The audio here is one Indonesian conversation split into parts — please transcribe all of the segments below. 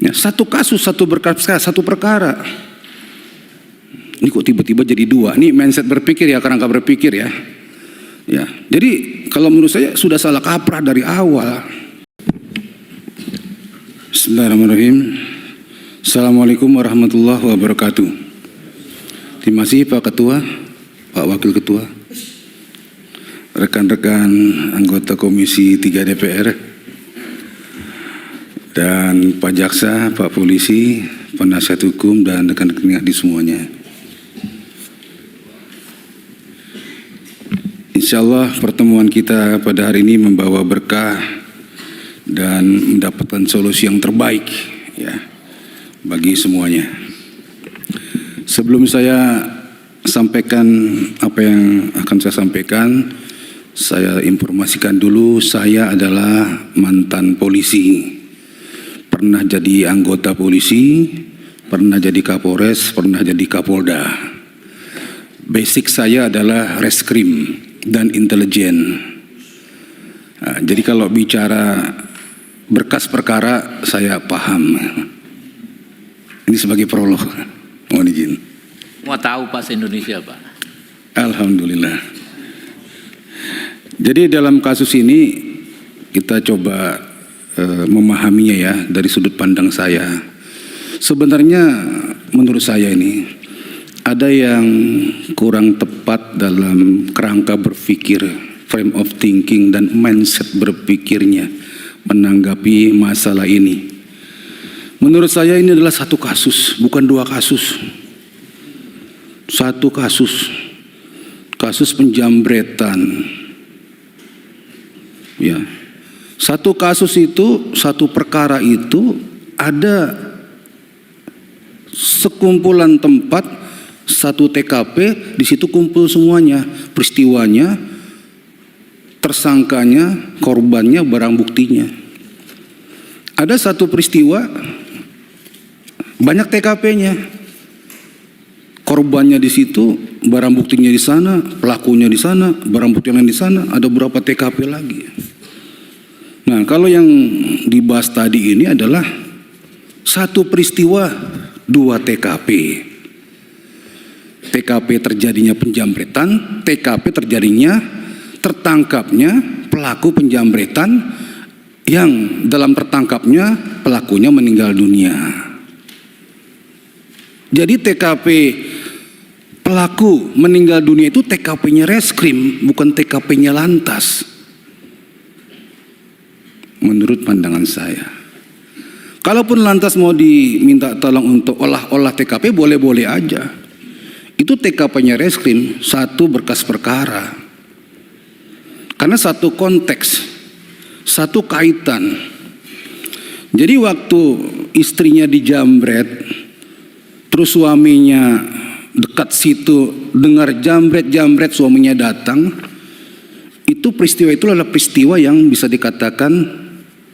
Ya, satu kasus, satu berkas, satu perkara. Ini kok tiba-tiba jadi dua? Ini mindset berpikir ya, kerangka berpikir ya. Ya, jadi kalau menurut saya sudah salah kaprah dari awal. Bismillahirrahmanirrahim. Assalamualaikum warahmatullahi wabarakatuh. Terima kasih Pak Ketua, Pak Wakil Ketua, rekan-rekan anggota Komisi 3 DPR, dan Pak Jaksa, Pak Polisi, penasihat hukum, dan rekan-rekan di semuanya. Insya Allah pertemuan kita pada hari ini membawa berkah dan mendapatkan solusi yang terbaik ya bagi semuanya. Sebelum saya sampaikan apa yang akan saya sampaikan, saya informasikan dulu saya adalah mantan polisi. Pernah jadi anggota polisi, pernah jadi Kapolres, pernah jadi Kapolda. Basic saya adalah reskrim dan intelijen. Nah, jadi kalau bicara berkas perkara saya paham. Ini sebagai prolog. Mohon izin. Mau tahu Pak se-Indonesia Pak? Alhamdulillah. Jadi dalam kasus ini kita coba memahaminya ya dari sudut pandang saya. Sebenarnya menurut saya ini ada yang kurang tepat dalam kerangka berpikir, frame of thinking dan mindset berpikirnya menanggapi masalah ini. Menurut saya ini adalah satu kasus, bukan dua kasus. Satu kasus, kasus penjambretan. Ya. Satu kasus itu, satu perkara itu ada sekumpulan tempat, satu TKP, di situ kumpul semuanya, peristiwanya, tersangkanya, korbannya, barang buktinya. Ada satu peristiwa, banyak TKP-nya, korbannya di situ, barang buktinya di sana, pelakunya di sana, barang bukti yang di sana, ada berapa TKP lagi. Nah, kalau yang dibahas tadi ini adalah satu peristiwa, dua TKP. TKP terjadinya penjambretan, TKP terjadinya tertangkapnya pelaku penjambretan yang dalam tertangkapnya pelakunya meninggal dunia. Jadi TKP pelaku meninggal dunia itu TKP-nya reskrim, bukan TKP-nya lantas. Menurut pandangan saya. Kalaupun lantas mau diminta tolong untuk olah TKP, boleh-boleh aja. Itu TKP-nya reskrim, satu berkas perkara. Karena satu konteks, satu kaitan. Jadi waktu istrinya dijambret, terus suaminya dekat situ, dengar jambret, suaminya datang, itu peristiwa itu adalah peristiwa yang bisa dikatakan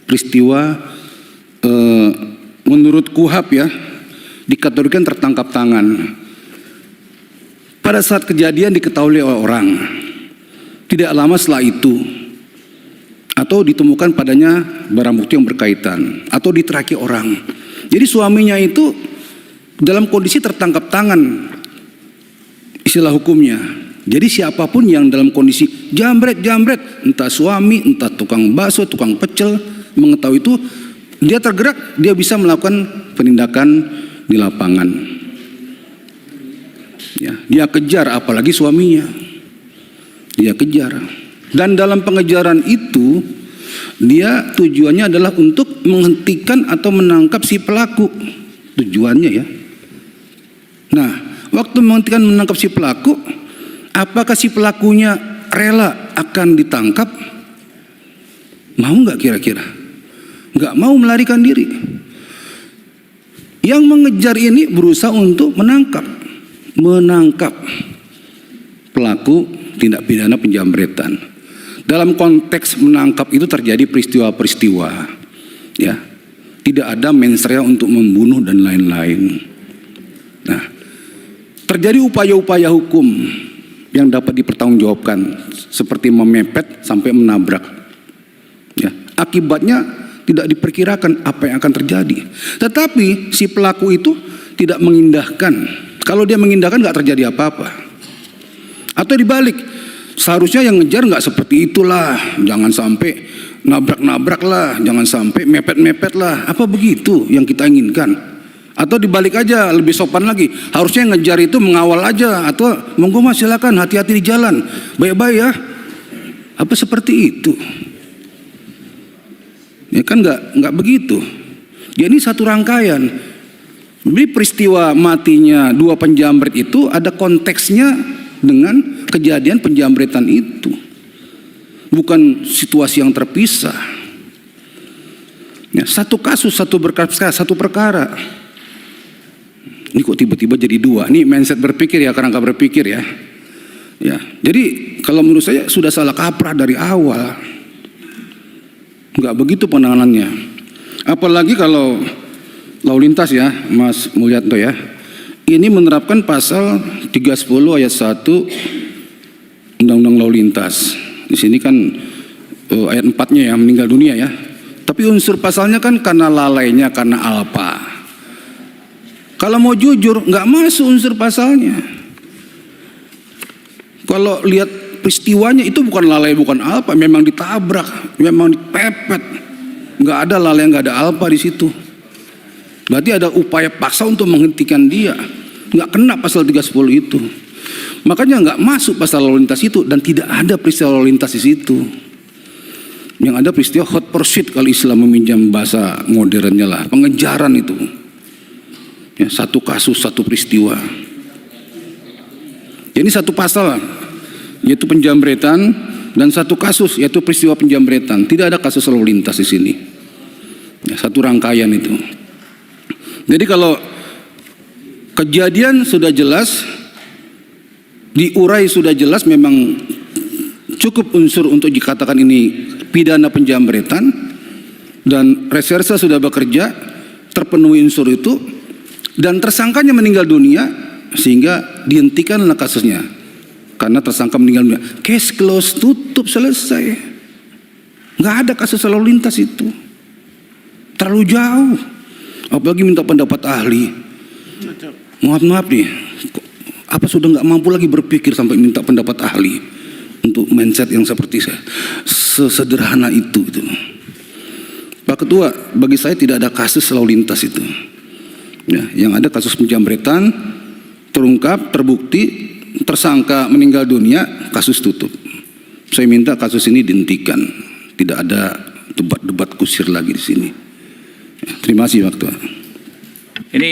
peristiwa menurut KUHP ya, dikategorikan tertangkap tangan. Pada saat kejadian diketahui oleh orang, tidak lama setelah itu, atau ditemukan padanya barang bukti yang berkaitan, atau diteraki orang. Jadi suaminya itu dalam kondisi tertangkap tangan, istilah hukumnya. Jadi siapapun yang dalam kondisi jambret, entah suami, entah tukang bakso, tukang pecel, mengetahui itu, dia tergerak, dia bisa melakukan penindakan di lapangan. Ya, dia kejar, apalagi suaminya, dia kejar. Dan dalam pengejaran itu, dia tujuannya adalah untuk menghentikan atau menangkap si pelaku. Tujuannya ya. Nah, waktu menghentikan menangkap si pelaku, apakah si pelakunya rela akan ditangkap? Mau nggak kira-kira? Nggak mau melarikan diri. Yang mengejar ini berusaha untuk menangkap pelaku tindak pidana penjambretan. Dalam konteks menangkap itu terjadi peristiwa-peristiwa, ya, tidak ada mens rea untuk membunuh dan lain-lain. Nah, terjadi upaya-upaya hukum yang dapat dipertanggungjawabkan, seperti memepet sampai menabrak. Ya, akibatnya tidak diperkirakan apa yang akan terjadi. Tetapi si pelaku itu tidak mengindahkan. Kalau dia mengindahkan nggak terjadi apa-apa. Atau dibalik, seharusnya yang ngejar nggak seperti itulah, jangan sampai nabrak-nabrak lah, jangan sampai mepet-mepet lah. Apa begitu yang kita inginkan? Atau dibalik aja, lebih sopan lagi, harusnya yang ngejar itu mengawal aja, atau monggo mas silakan, hati-hati di jalan, baik-baik ya. Apa seperti itu? Ya kan nggak begitu. Ya ini satu rangkaian. Jadi peristiwa matinya dua penjamret itu ada konteksnya dengan kejadian penjamretan itu, bukan situasi yang terpisah. Ya, satu kasus, satu perkara. Ini kok tiba-tiba jadi dua? Ini mindset berpikir ya, kerangka berpikir ya. Ya, jadi kalau menurut saya sudah salah kaprah dari awal. Enggak begitu penanganannya. Apalagi kalau lalu lintas ya, Mas Mulyanto ya. Ini menerapkan pasal 310 ayat 1 Undang-Undang Lalu Lintas. Di sini kan ayat 4-nya ya, meninggal dunia ya. Tapi unsur pasalnya kan karena lalainya, karena alpa. Kalau mau jujur, nggak masuk unsur pasalnya. Kalau lihat peristiwanya itu bukan lalai, bukan alpa, memang ditabrak, memang dipepet. Nggak ada lalai, nggak ada alpa di situ. Berarti ada upaya paksa untuk menghentikan dia. Nggak kena pasal 310 itu. Makanya nggak masuk pasal lalu lintas itu, dan tidak ada peristiwa lalu lintas di situ. Yang ada peristiwa hot pursuit kalau Islam meminjam bahasa modernnya lah, pengejaran itu. Ya, satu kasus, satu peristiwa. Ini satu pasal, yaitu penjamretan, dan satu kasus, yaitu peristiwa penjamretan. Tidak ada kasus lalu lintas di sini. Ya, satu rangkaian itu. Jadi kalau kejadian sudah jelas, diurai sudah jelas, memang cukup unsur untuk dikatakan ini pidana penjamretan, dan reserse sudah bekerja, terpenuhi unsur itu, dan tersangkanya meninggal dunia, sehingga dihentikanlah kasusnya. Karena tersangka meninggal dunia, case close, tutup, selesai. Nggak ada kasus lalu lintas itu. Terlalu jauh. Apalagi minta pendapat ahli. Maaf nih, apa sudah nggak mampu lagi berpikir sampai minta pendapat ahli untuk mindset yang seperti saya, sesederhana itu gitu. Pak Ketua, bagi saya tidak ada kasus lalu lintas itu. Ya, yang ada kasus penjamretan, terungkap, terbukti, tersangka meninggal dunia, kasus tutup. Saya minta kasus ini dihentikan, tidak ada debat-debat kusir lagi di sini. Ya, terima kasih Pak Ketua. Ini